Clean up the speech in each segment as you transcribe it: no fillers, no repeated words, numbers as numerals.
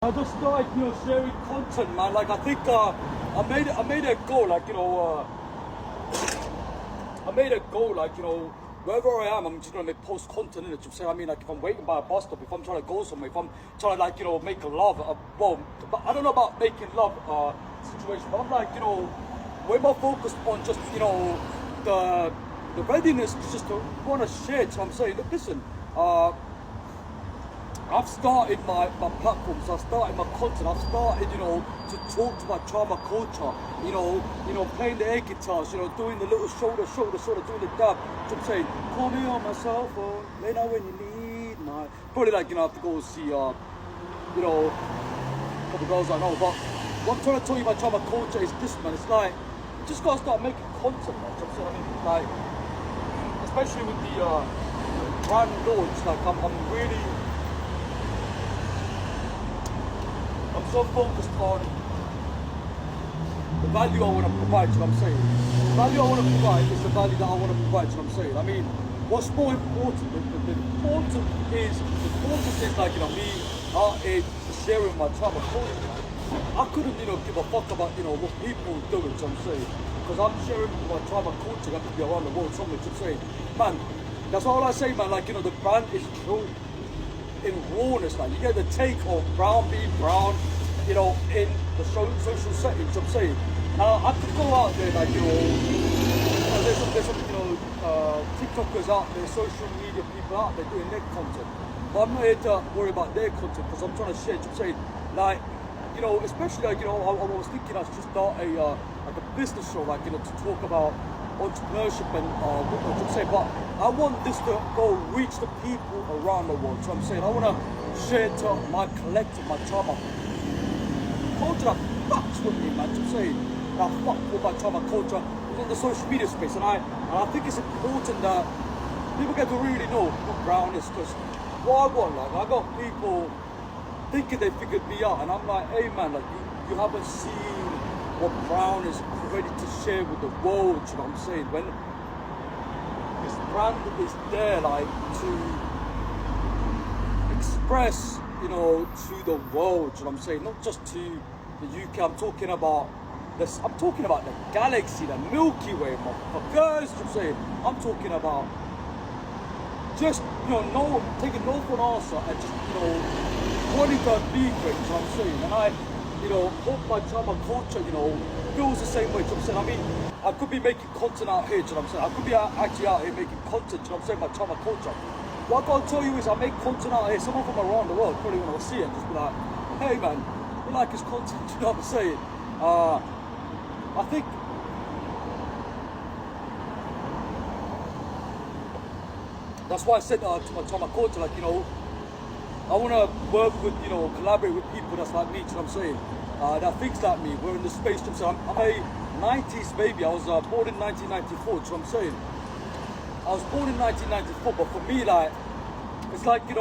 I just started, sharing content, man. Like I think I made a goal, like I made a goal, like wherever I am, I'm just gonna make post content in it. You say, I mean, like if I'm waiting by a bus stop, if I'm trying to go somewhere, if I'm trying to like make love, well, but I don't know about making love situation, but I'm like way more focused on just the readiness just to want to share. So I'm saying, look, listen. I've started my platforms, I've started my content, I've started, to talk to my trauma culture, playing the air guitars, doing the little shoulder, doing the dab. So I'm saying, call me on my cell phone, let know when you need my, probably like, I have to go see, a couple girls I know, but what I'm trying to tell you about trauma culture is this, man. It's like, you just gotta start making content, man. So I'm saying, I mean, like, especially with the brand launch, like, I'm really, I'm so focused on the value I want to provide, you know what I'm saying? The value I want to provide is the value that I want to provide, you know what I'm saying? I mean, what's more important? The important is like, me out here sharing my trauma culture. I couldn't, give a fuck about, what people do, you know what I'm saying? Because I'm sharing my trauma culture, I could be around the world somewhere, you know what I'm saying? Man, that's all I say, man, like, the brand is true. In rawness, like you get the take of brown being brown, in the social settings. I'm saying, I could go out there, like there's some TikTokers out there, social media people out there doing their content. But I'm not here to worry about their content because I'm trying to share. I'm saying, like, especially like I was thinking I should start like a business show, like to talk about entrepreneurship and what I'm saying, but I want this to go reach the people around the world. So I'm saying I want to share to my collective, my trauma culture that fucks with me, man. So I'm saying that fuck with my trauma culture on the social media space, and I think it's important that people get to really know who Brown is, because what I want, like I got people thinking they figured me out, and I'm like, hey man, like you haven't seen what Brown is ready to share with the world, you know what I'm saying? When this brand is there, like, to express, to the world, you know what I'm saying? Not just to the UK, I'm talking about the galaxy, the Milky Way, motherfuckers, you know what I'm saying? I'm talking about just, taking no for an answer and just, wanting to be great, you know what I'm saying? And I hope my trauma culture, feels the same way, you know what I'm saying? I mean, I could be making content out here, you know what I'm saying? I could be actually out here making content, you know what I'm saying, my trauma culture. What I gotta tell you is I make content out here, someone from around the world probably want to see it and just be like, hey man, we like his content, you know what I'm saying? I think that's why I said to my trauma culture, like, I want to work with, collaborate with people that's like me, you know what I'm saying? That thinks like me. We're in the space, you know what I'm saying? I'm a 90s baby. I was born in 1994, you know what I'm saying? I was born in 1994, but for me, like, it's like, like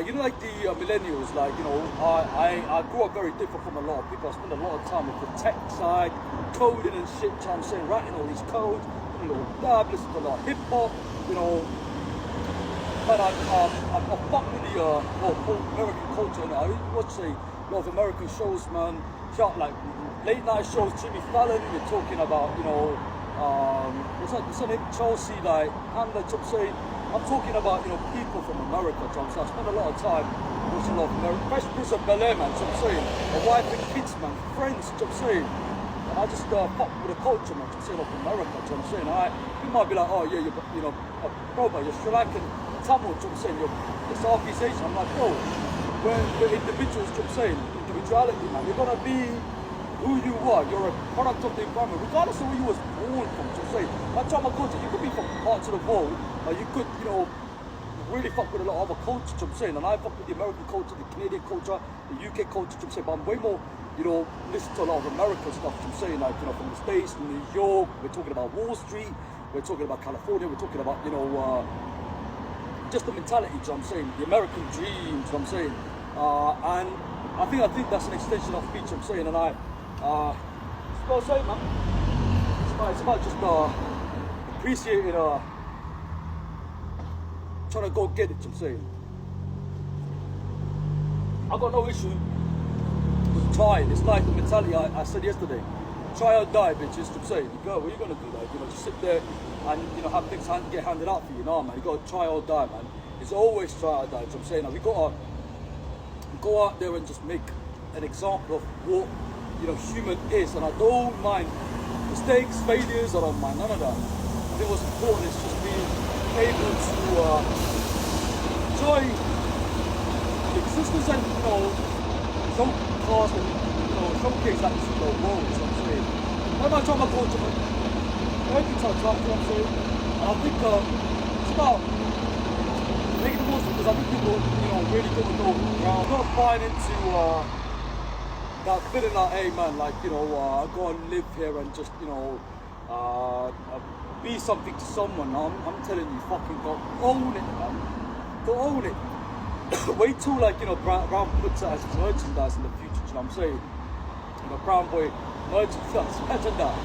the millennials, like, I grew up very different from a lot of people. I spent a lot of time with the tech side, coding and shit, you know what I'm saying? Writing all these codes, doing a little dab, listening to a lot of hip hop, but I fuck with the whole American culture, and I watch a lot of American shows, man. Like late night shows, Jimmy Fallon. You're talking about, what's that name? Chelsea, like Hamlet. I'm talking about, people from America. So I spend a lot of time watching a lot of American. Fresh Prince of Bel-Air, man. So I'm saying, a wife and kids, man, friends. So I'm saying, and I just fuck with the culture, man. So I'm saying, of America. So I'm saying, you might be like, oh yeah, you're Sri Lankan. Tamil, you know what I'm saying, you're Southeast Asian. I'm like, bro, we're individuals, you know what I'm saying, individuality, man. You're gonna be who you are. You're a product of the environment, regardless of where you was born from, you know what I'm saying. That's my culture. You could be from parts of the world, or you could, really fuck with a lot of other cultures, you know what I'm saying. And I fuck with the American culture, the Canadian culture, the UK culture, you know what I'm saying. But I'm way more, listen to a lot of American stuff, you know what I'm saying, like, from the States, from New York. We're talking about Wall Street. We're talking about California. We're talking about, just the mentality, you know what I'm saying, the American dream, you know what I'm saying, and I think that's an extension of me, you know what I'm saying, and it's what I say, man, it's about just appreciating, trying to go get it, you know what I'm saying. I've got no issue with trying. It's like the mentality I said yesterday. Try or die, bitches. I'm saying, you go, what are you gonna do? Like, you know, just sit there and, you know, have things get handed out for you. No, man, you gotta try or die, man. It's always try or die. So I'm saying, we gotta go out there and just make an example of what, you know, human is. And I don't mind mistakes, failures. I don't mind none of that. I think what's important is just being able to enjoy the existence and, you know, some cars and, you know, some kids that just go wrong. So I'm saying, I'm not trying to go to every time, you know what I'm saying? And I think it's about making the most of it, because I think people, you know, really got to know around. Not buying into that feeling like, hey man, like, you know, I go and live here and just, you know, be something to someone. I'm telling you, fucking go own it, man. Go own it. Wait till, like, you know, Brown puts it as merchandise in the future, you know what I'm saying? You know, Brown Boy merchandise, imagine that.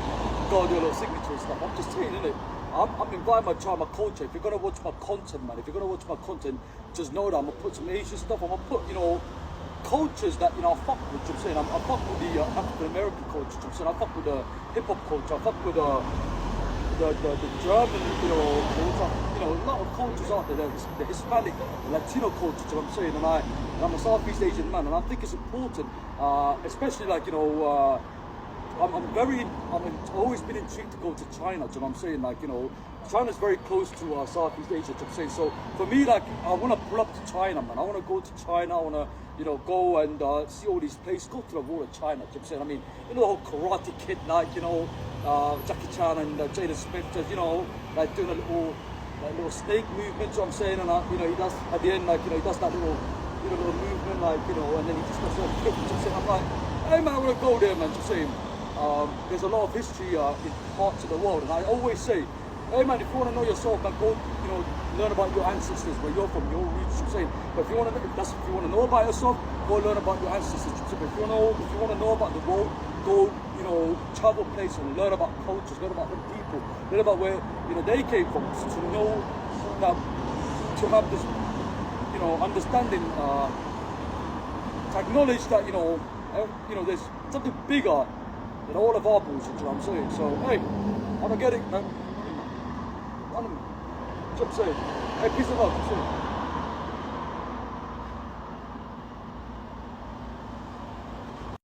Go do a little signature and stuff. I'm just saying, innit? I'm inviting my child, my culture. If you're gonna watch my content, man, if you're gonna watch my content, just know that I'm gonna put some Asian stuff. I'm gonna put, you know, cultures that, you know, I fuck with. You know what I'm saying? I fuck with the African American culture. You know what I'm saying? I fuck with the hip hop culture. I fuck with the German, you know, culture. You know, a lot of cultures out there. The Hispanic, Latino culture. You know what I'm saying? And I'm a Southeast Asian man, and I think it's important, especially, like, you know. I've always been intrigued to go to China, do you know what I'm saying? Like, you know, China's very close to Southeast Asia, do you know what I'm saying? So for me, like, I want to pull up to China, man. I want to go to China. I want to, you know, go and see all these places, go to the wall of China, do you know what I'm saying? I mean, you know, the whole Karate Kid, like, you know, Jackie Chan and Jada Smith, just, you know, like doing a little snake movement, do you know what I'm saying? And, you know, he does, at the end, like, you know, he does that little movement, like, you know, and then he just does a kick, do you know what I'm saying? I'm like, hey man, I want to go there, man, do you know what I'm saying? There's a lot of history in parts of the world, and I always say, hey man, if you want to know yourself, man, go, you know, learn about your ancestors, where you're from, your roots. I'm saying, but if you want to know about yourself, go learn about your ancestors. But if you want to know about the world, go, you know, travel places and learn about cultures, learn about the people, learn about where, you know, they came from, to know that, to have this, you know, understanding, to acknowledge that, you know, there's something bigger than all of our bullshit, you know what I'm saying? So, hey, I don't get it, man. What I'm saying? Hey, peace and love,